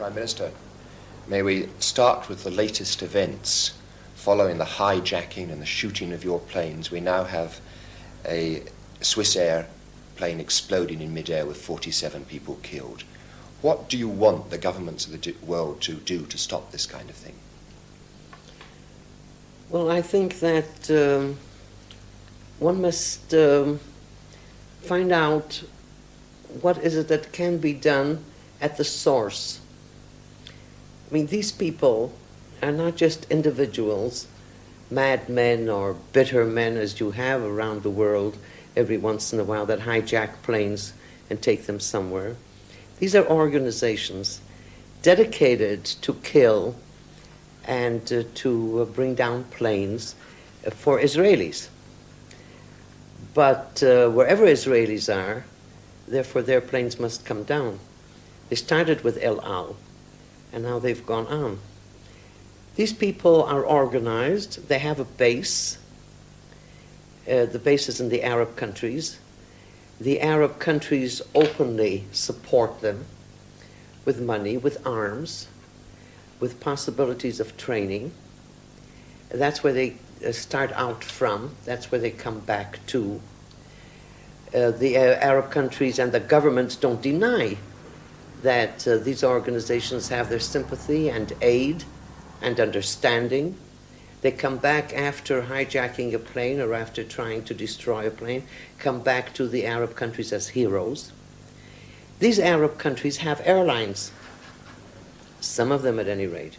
Prime Minister, may we start with the latest events following the hijacking and the shooting of your planes. We now have a Swissair plane exploding in midair with 47 people killed. What do you want the governments of the world to do to stop this kind of thing? Well, I think that one must find out what is it that can be done at the source. I mean, these people are not just individuals, madmen or bitter men as you have around the world every once in a while that hijack planes and take them somewhere. These are organizations dedicated to kill and to bring down planes for Israelis. But wherever Israelis are, therefore their planes must come down. They started with El Al, and now they've gone on. These people are organized. They have a base. The base is in the Arab countries. The Arab countries openly support them with money, with arms, with possibilities of training. That's where they start out from. That's where they come back to. The Arab countries and the governments don't deny that these organizations have their sympathy and aid and understanding. They come back after hijacking a plane or after trying to destroy a plane, come back to the Arab countries as heroes. These Arab countries have airlines, some of them at any rate.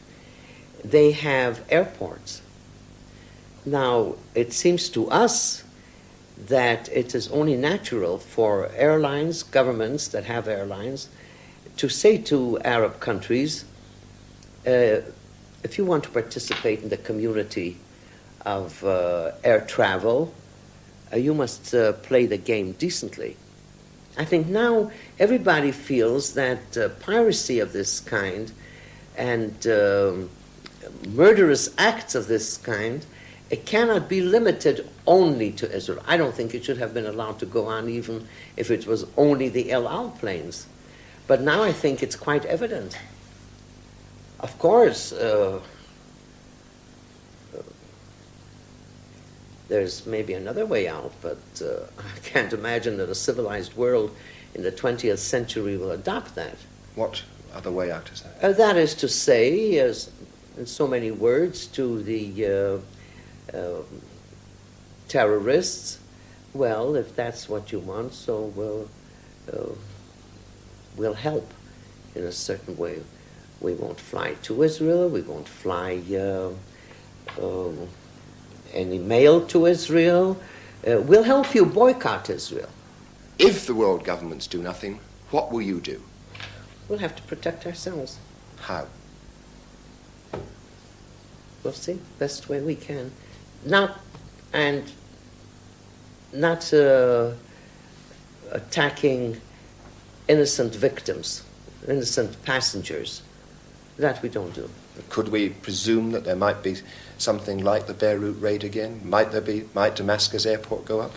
They have airports. Now, it seems to us that it is only natural for airlines, governments that have airlines, to say to Arab countries, if you want to participate in the community of air travel, you must play the game decently. I think now everybody feels that piracy of this kind and murderous acts of this kind, it cannot be limited only to Israel. I don't think it should have been allowed to go on even if it was only the El Al planes. But now I think it's quite evident. Of course, there's maybe another way out, but I can't imagine that a civilized world in the 20th century will adopt that. What other way out is that? That is to say, in so many words, to the terrorists, well, if that's what you want, so we'll help in a certain way. We won't fly to Israel. We won't fly any mail to Israel. We'll help you boycott Israel. If the world governments do nothing, what will you do? We'll have to protect ourselves. How? We'll see, best way we can. Not attacking innocent victims, innocent passengers. That we don't do. Could we presume that there might be something like the Beirut raid again? Might Damascus airport go up?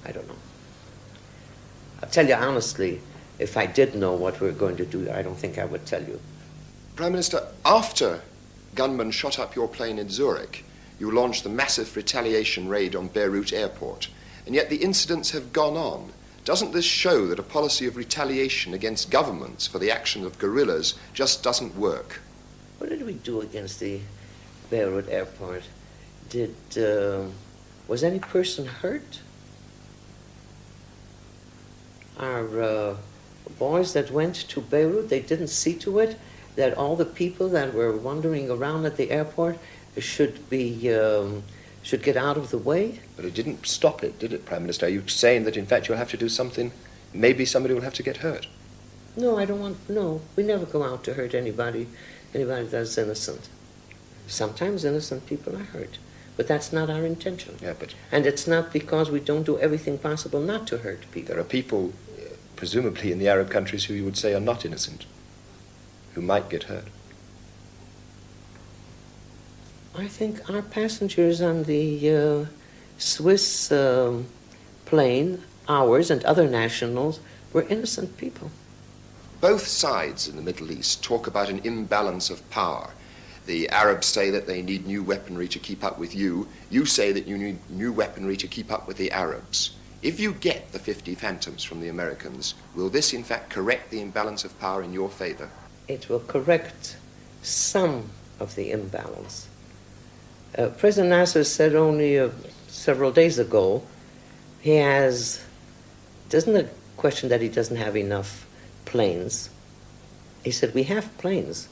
I don't know. I'll tell you honestly, if I did know what we were going to do, I don't think I would tell you. Prime Minister, after gunmen shot up your plane in Zurich, you launched the massive retaliation raid on Beirut airport, and yet the incidents have gone on. Doesn't this show that a policy of retaliation against governments for the action of guerrillas just doesn't work? What did we do against the Beirut airport? Was any person hurt? Our boys that went to Beirut, they didn't see to it that all the people that were wandering around at the airport should get out of the way? But it didn't stop it, did it, Prime Minister? Are you saying that, in fact, you'll have to do something? Maybe somebody will have to get hurt? No, I don't want... No, we never go out to hurt anybody that's innocent. Sometimes innocent people are hurt, but that's not our intention. Yeah, but... And it's not because we don't do everything possible not to hurt people. There are people, presumably in the Arab countries, who you would say are not innocent, who might get hurt. I think our passengers on the Swiss plane, ours and other nationals, were innocent people. Both sides in the Middle East talk about an imbalance of power. The Arabs say that they need new weaponry to keep up with you. You say that you need new weaponry to keep up with the Arabs. If you get the 50 Phantoms from the Americans, will this in fact correct the imbalance of power in your favor? It will correct some of the imbalance. President Nasser said only several days ago, it isn't a question that he doesn't have enough planes. He said, we have planes,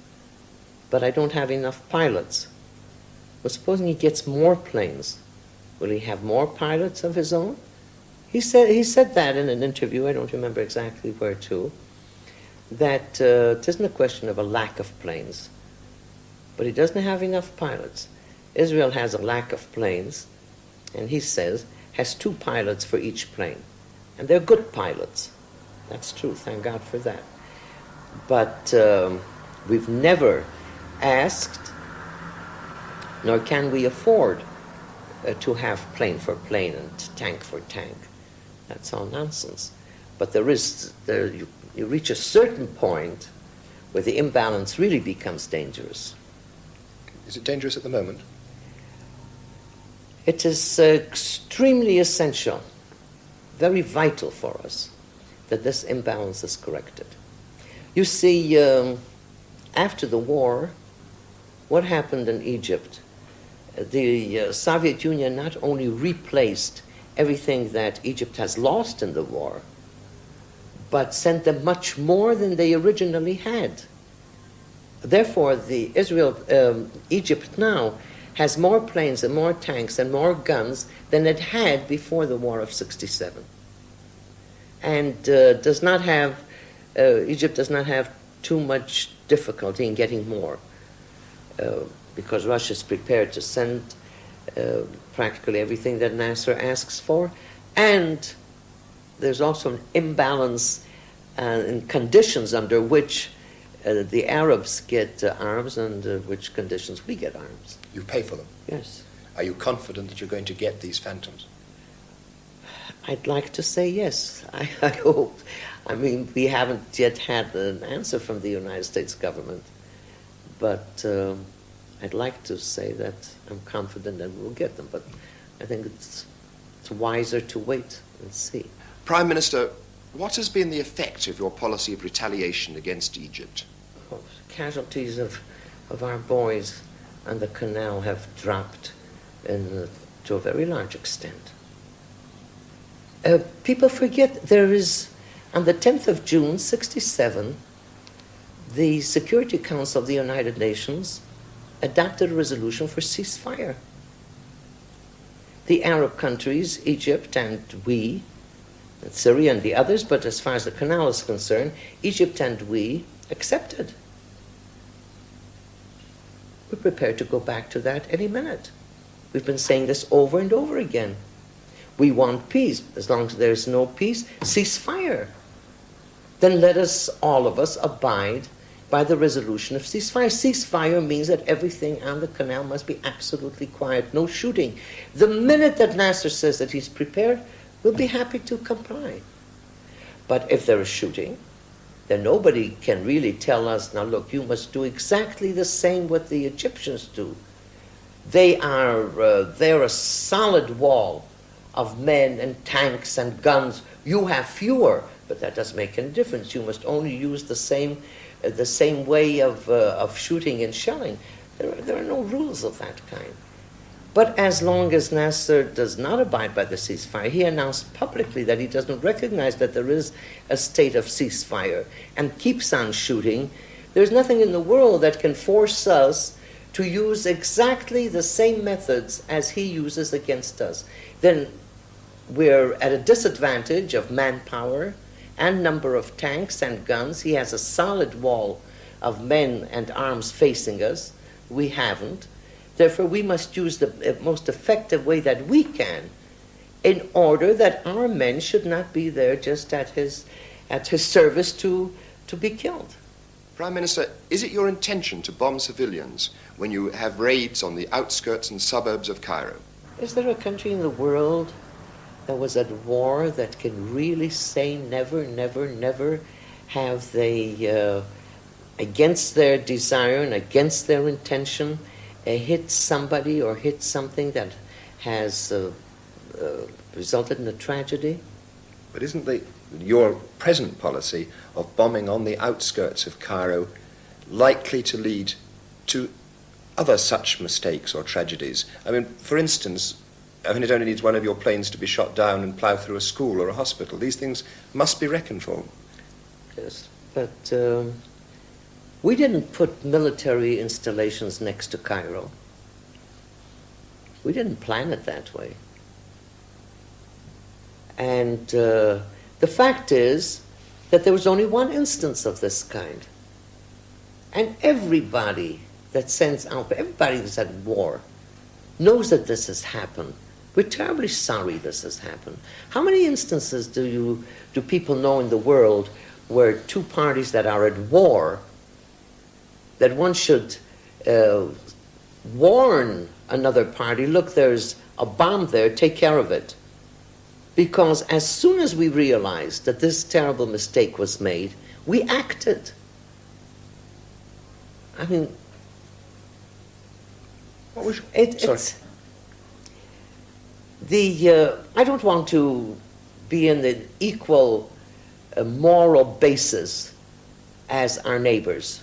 but I don't have enough pilots. Well, supposing he gets more planes, will he have more pilots of his own? He said that in an interview, I don't remember exactly where to, that it isn't a question of a lack of planes, but he doesn't have enough pilots. Israel has a lack of planes, and he says, has 2 pilots for each plane. And they're good pilots. That's true, thank God for that. But we've never asked, nor can we afford to have plane for plane and tank for tank. That's all nonsense. But you reach a certain point where the imbalance really becomes dangerous. Is it dangerous at the moment? It is extremely essential, very vital for us, that this imbalance is corrected. You see, after the war, what happened in Egypt? The Soviet Union not only replaced everything that Egypt has lost in the war, but sent them much more than they originally had. Therefore, Egypt now has more planes and more tanks and more guns than it had before the War of '67. And Egypt does not have too much difficulty in getting more, because Russia is prepared to send practically everything that Nasser asks for, and there's also an imbalance in conditions under which the Arabs get arms and which conditions we get arms. You pay for them? Yes. Are you confident that you're going to get these Phantoms? I'd like to say yes. I hope. I mean, we haven't yet had an answer from the United States government, but I'd like to say that I'm confident that we'll get them, but I think it's wiser to wait and see. Prime Minister, what has been the effect of your policy of retaliation against Egypt? Oh, casualties of our boys on the canal have dropped to a very large extent. People forget there is, on the 10th of June, '67, the Security Council of the United Nations adopted a resolution for ceasefire. The Arab countries, Egypt and we, and Syria and the others, but as far as the canal is concerned, Egypt and we accepted. We're prepared to go back to that any minute. We've been saying this over and over again. We want peace. As long as there's no peace, ceasefire. Then let us, all of us, abide by the resolution of ceasefire. Ceasefire means that everything on the canal must be absolutely quiet, no shooting. The minute that Nasser says that he's prepared, we'll be happy to comply. But if there is shooting, then nobody can really tell us, now look, you must do exactly the same what the Egyptians do. They're a solid wall of men and tanks and guns. You have fewer, but that doesn't make any difference. You must only use the same way of shooting and shelling. There are no rules of that kind. But as long as Nasser does not abide by the ceasefire, he announced publicly that he doesn't recognize that there is a state of ceasefire and keeps on shooting. There's nothing in the world that can force us to use exactly the same methods as he uses against us. Then we're at a disadvantage of manpower and number of tanks and guns. He has a solid wall of men and arms facing us. We haven't. Therefore, we must use the most effective way that we can in order that our men should not be there just at his service to be killed. Prime Minister, is it your intention to bomb civilians when you have raids on the outskirts and suburbs of Cairo? Is there a country in the world that was at war that can really say never, never, never have they, against their desire and against their intention, hit somebody or hit something that has resulted in a tragedy? But isn't your present policy of bombing on the outskirts of Cairo likely to lead to other such mistakes or tragedies? I mean, for instance, it only needs one of your planes to be shot down and plough through a school or a hospital. These things must be reckoned for. Yes, but we didn't put military installations next to Cairo. We didn't plan it that way. And the fact is that there was only one instance of this kind. And everybody that sends out, everybody that's at war, knows that this has happened. We're terribly sorry this has happened. How many instances do people know in the world where two parties that are at war, that one should warn another party, look, there's a bomb there, take care of it? Because as soon as we realized that this terrible mistake was made, we acted. I mean, what was it's I don't want to be in the equal moral basis as our neighbors.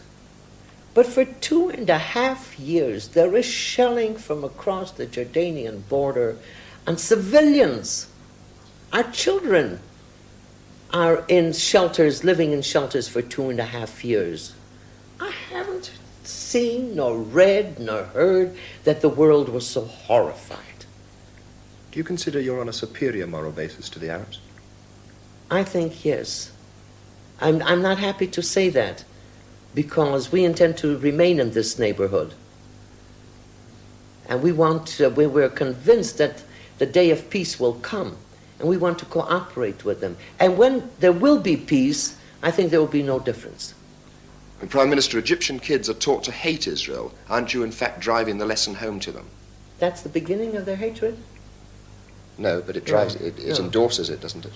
But for 2.5 years, there is shelling from across the Jordanian border, and civilians, our children, are in shelters, living in shelters for 2.5 years. I haven't seen, nor read, nor heard that the world was so horrified. Do you consider you're on a superior moral basis to the Arabs? I think yes. I'm not happy to say that, because we intend to remain in this neighborhood. And we're convinced that the day of peace will come, and we want to cooperate with them. And when there will be peace, I think there will be no difference. And Prime Minister, Egyptian kids are taught to hate Israel. Aren't you in fact driving the lesson home to them? That's the beginning of their hatred? No, but it endorses it, doesn't it?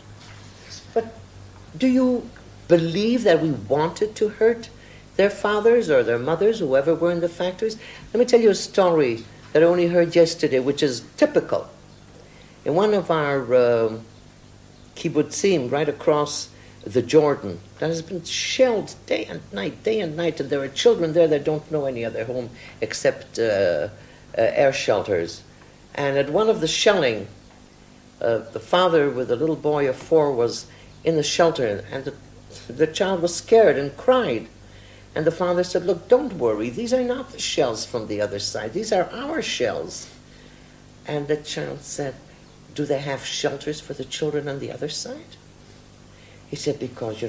But do you believe that we wanted to hurt their fathers or their mothers, whoever were in the factories? Let me tell you a story that I only heard yesterday, which is typical. In one of our kibbutzim right across the Jordan, that has been shelled day and night, and there are children there that don't know any other home except air shelters. And at one of the shelling, the father with a little boy of 4 was in the shelter, and the child was scared and cried. And the father said, look, don't worry, these are not the shells from the other side, these are our shells. And the child said, do they have shelters for the children on the other side? He said, because,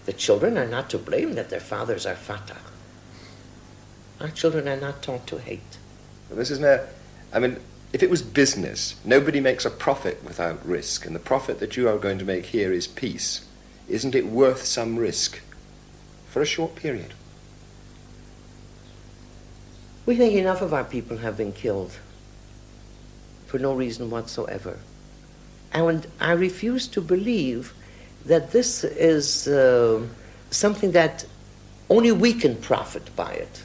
the children are not to blame that their fathers are Fatah. Our children are not taught to hate. Well, Mrs. Mayor, I mean, if it was business, nobody makes a profit without risk, and the profit that you are going to make here is peace. Isn't it worth some risk for a short period? We think enough of our people have been killed for no reason whatsoever. And I refuse to believe that this is something that only we can profit by it.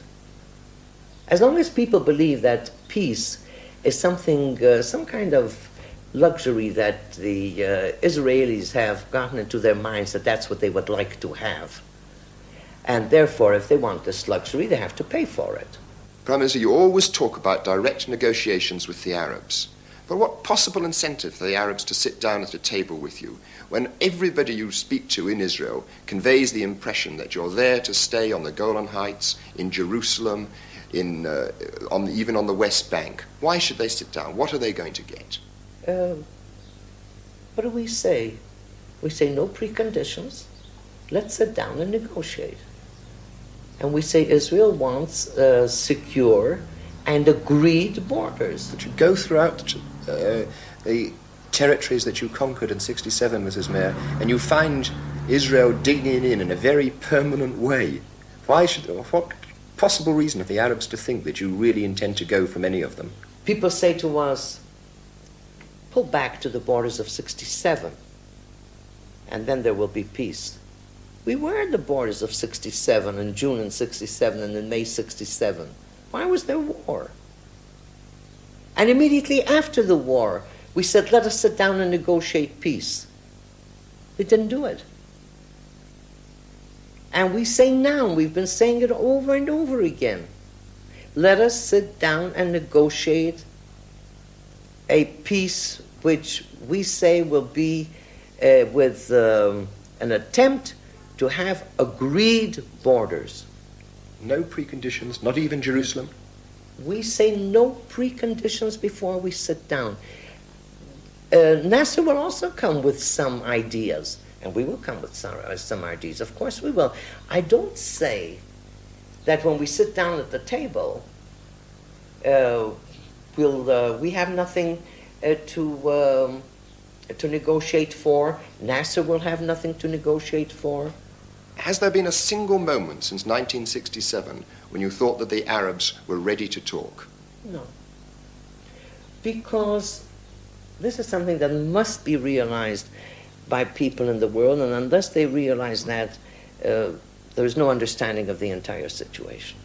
As long as people believe that peace is something, some kind of luxury that the Israelis have gotten into their minds that that's what they would like to have. And therefore, if they want this luxury, they have to pay for it. Prime Minister, you always talk about direct negotiations with the Arabs. But what possible incentive for the Arabs to sit down at a table with you when everybody you speak to in Israel conveys the impression that you're there to stay on the Golan Heights, in Jerusalem, even on the West Bank? Why should they sit down? What are they going to get? What do we say? We say no preconditions. Let's sit down and negotiate. And we say Israel wants secure and agreed borders. But you go throughout the territories that you conquered in 1967, Mrs. Mayor, and you find Israel digging in a very permanent way. What possible reason have the Arabs to think that you really intend to go from any of them? People say to us, pull back to the borders of 1967, and then there will be peace. We were at the borders of 67, in June in 67 and in May 67. Why was there war? And immediately after the war, we said, let us sit down and negotiate peace. They didn't do it. And we say now, we've been saying it over and over again, let us sit down and negotiate a peace which we say will be with an attempt to have agreed borders. No preconditions, not even Jerusalem? We say no preconditions before we sit down. Nasser will also come with some ideas, and we will come with some ideas. Of course we will. I don't say that when we sit down at the table, we have nothing to negotiate for. Nasser will have nothing to negotiate for. Has there been a single moment since 1967 when you thought that the Arabs were ready to talk? No. Because this is something that must be realized by people in the world, and unless they realize that, there is no understanding of the entire situation.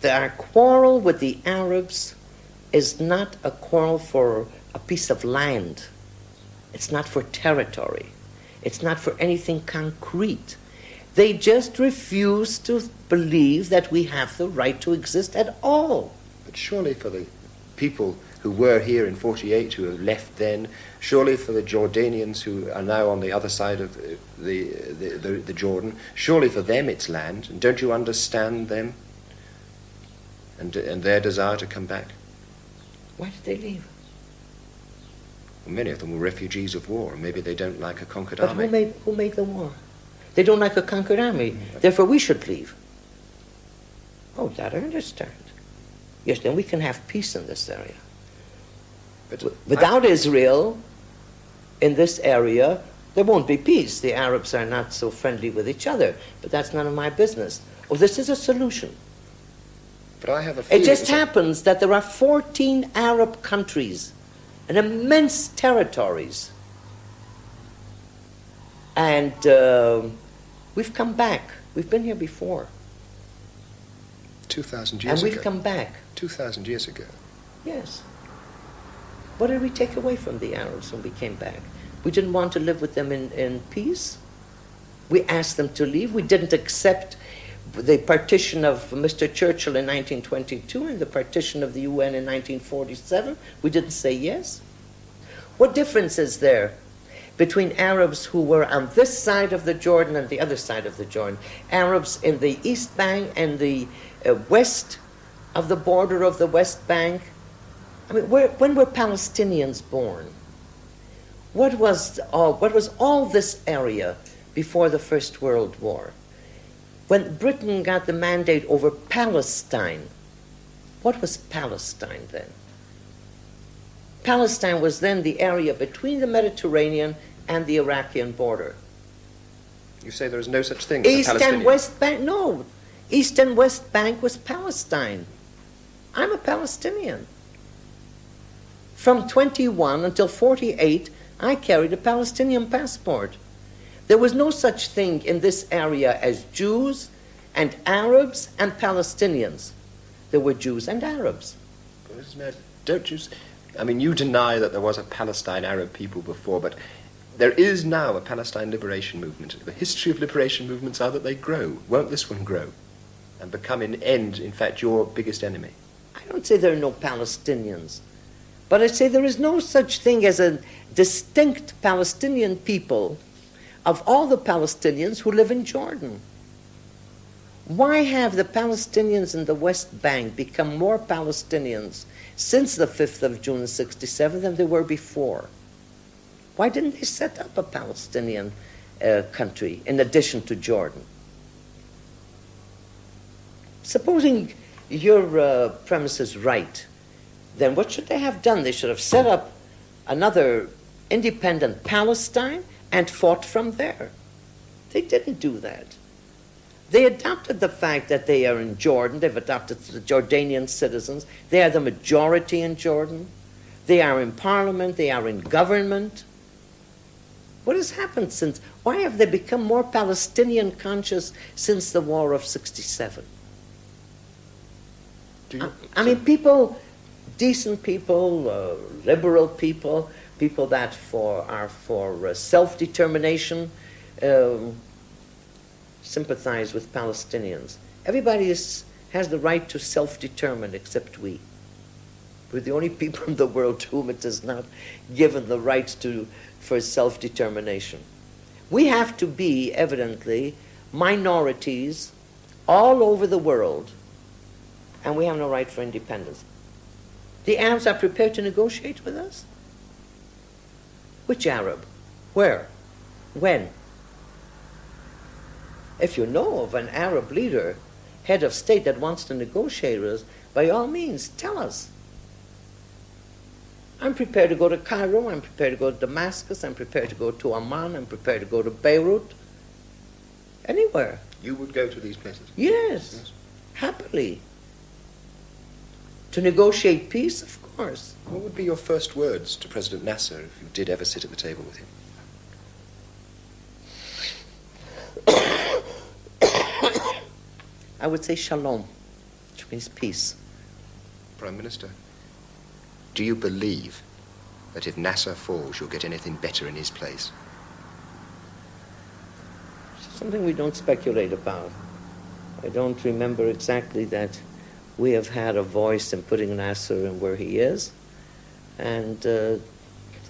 Our quarrel with the Arabs is not a quarrel for a piece of land. It's not for territory. It's not for anything concrete. They just refuse to believe that we have the right to exist at all. But surely for the people who were here in 48, who have left then, surely for the Jordanians who are now on the other side of the Jordan, surely for them it's land. And don't you understand them and their desire to come back? Why did they leave? Well, many of them were refugees of war, and maybe they don't like a conquered But army. who made the war? They don't like a conquered army. Therefore, we should leave. Oh, that I understand. Yes, then we can have peace in this area. But without Israel in this area, there won't be peace. The Arabs are not so friendly with each other, but that's none of my business. Oh, this is a solution. But I have a feeling It just happens that there are 14 Arab countries and immense territories. And we've come back. We've been here before. 2,000 years ago. And ago. we've come back. 2,000 years ago. Yes. What did we take away from the Arabs when we came back? We didn't want to live with them in peace. We asked them to leave. We didn't accept the partition of Mr. Churchill in 1922 and the partition of the UN in 1947. We didn't say yes. What difference is there between Arabs who were on this side of the Jordan and the other side of the Jordan? Arabs in the East Bank and the west of the border of the West Bank. I mean, when were Palestinians born? What was all this area before the First World War? When Britain got the mandate over Palestine, what was Palestine then? Palestine was then the area between the Mediterranean and the Iraqi border. You say there is no such thing as a East Palestinian? and West Bank, no. East and West Bank was Palestine. I'm a Palestinian. From 21 until 48, I carried a Palestinian passport. There was no such thing in this area as Jews and Arabs and Palestinians. There were Jews and Arabs. Don't you... I mean, you deny that there was a Palestine Arab people before, but there is now a Palestine liberation movement. The history of liberation movements are that they grow. Won't this one grow and become in fact, your biggest enemy? I don't say there are no Palestinians, but I say there is no such thing as a distinct Palestinian people of all the Palestinians who live in Jordan. Why have the Palestinians in the West Bank become more Palestinians since the 5th of June 67 than they were before? Why didn't they set up a Palestinian country in addition to Jordan? Supposing your premise is right, then what should they have done? They should have set up another independent Palestine and fought from there. They didn't do that. They adopted the fact that they are in Jordan. They've adopted the Jordanian citizens. They are the majority in Jordan. They are in parliament. They are in government. What has happened since? Why have they become more Palestinian conscious since the War of '67? I mean, people, decent people, liberal people, people that are for self-determination, sympathize with Palestinians. Everybody has the right to self-determine except we. We're the only people in the world to whom it is not given the right for self-determination. We have to be, evidently, minorities all over the world, and we have no right for independence. The Arabs are prepared to negotiate with us? Which Arab? Where? When? If you know of an Arab leader, head of state, that wants to negotiate with us, by all means, tell us. I'm prepared to go to Cairo, I'm prepared to go to Damascus, I'm prepared to go to Amman, I'm prepared to go to Beirut. Anywhere. You would go to these places? Yes. Happily. To negotiate peace, of course. What would be your first words to President Nasser if you did ever sit at the table with him? I would say shalom, which means peace. Prime Minister, do you believe that if Nasser falls, you'll get anything better in his place? Something we don't speculate about. I don't remember exactly that we have had a voice in putting Nasser in where he is, and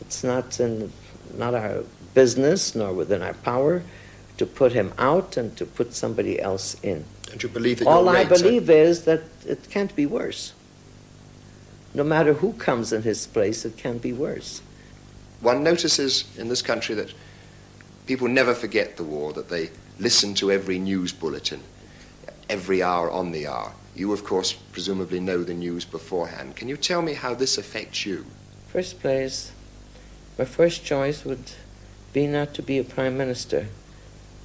it's not our business nor within our power to put him out and to put somebody else in. Don't you believe that all I believe is that it can't be worse. No matter who comes in his place, it can be worse. One notices in this country that people never forget the war, that they listen to every news bulletin, every hour on the hour. You, of course, presumably know the news beforehand. Can you tell me how this affects you? First place, my first choice would be not to be a prime minister.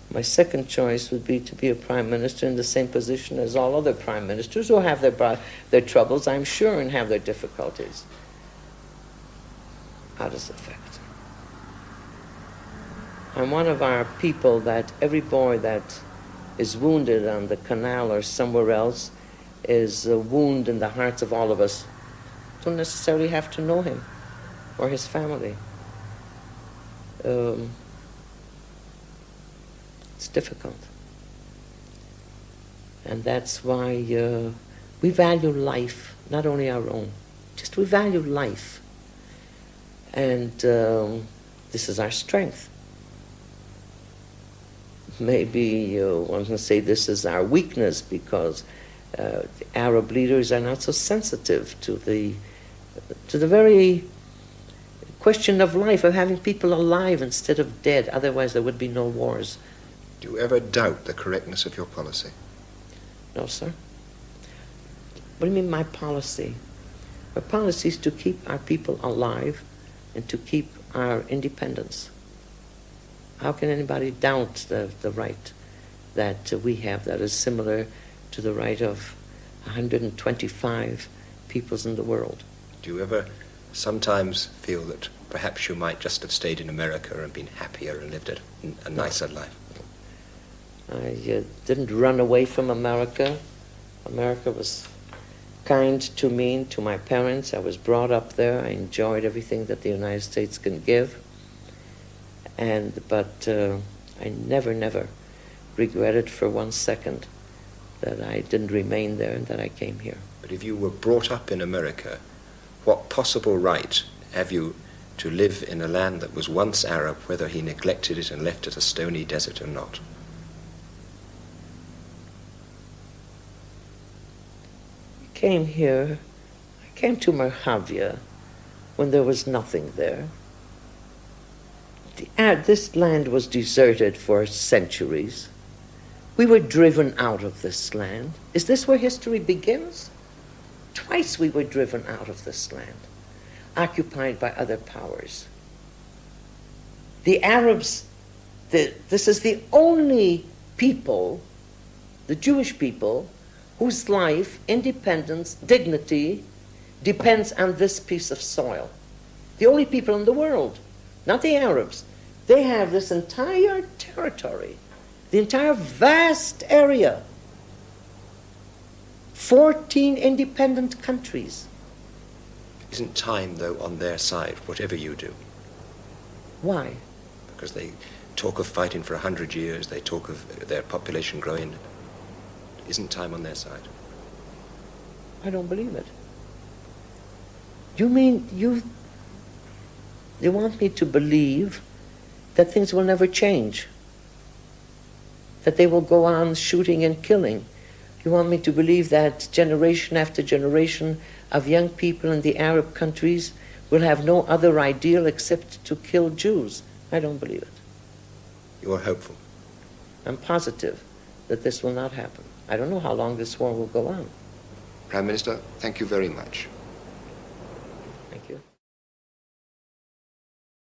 My second choice would be to be a prime minister in the same position as all other prime ministers who have their troubles, I'm sure, and have their difficulties. How does it affect? I'm one of our people that every boy that is wounded on the canal or somewhere else is a wound in the hearts of all of us. Don't necessarily have to know him or his family. It's difficult. And that's why we value life, not only our own. Just we value life. And this is our strength. Maybe one can say this is our weakness because the Arab leaders are not so sensitive to the very question of life, of having people alive instead of dead. Otherwise there would be no wars. Do you ever doubt the correctness of your policy? No, sir. What do you mean, my policy? Our policy is to keep our people alive and to keep our independence. How can anybody doubt the right that we have that is similar to the right of 125 peoples in the world? Do you ever sometimes feel that perhaps you might just have stayed in America and been happier and lived a nicer life? I didn't run away from America. America was kind to me and to my parents. I was brought up there. I enjoyed everything that the United States can give. But I never regretted for 1 second that I didn't remain there and that I came here. But if you were brought up in America, what possible right have you to live in a land that was once Arab, whether he neglected it and left it a stony desert or not? I came to Merhavia when there was nothing there. This land was deserted for centuries. We were driven out of this land. Is this where history begins? Twice we were driven out of this land, occupied by other powers. The Arabs, this is the only people, the Jewish people, whose life, independence, dignity depends on this piece of soil. The only people in the world, not the Arabs, They have this entire territory, the entire vast area, 14 independent countries. Isn't time, though, on their side, whatever you do? Why? Because they talk of fighting for 100 years, they talk of their population growing. Isn't time on their side? I don't believe it. You mean you want me to believe that things will never change? That they will go on shooting and killing? You want me to believe that generation after generation of young people in the Arab countries will have no other ideal except to kill Jews? I don't believe it. You are hopeful? I'm positive that this will not happen. I don't know how long this war will go on. Prime Minister, thank you very much.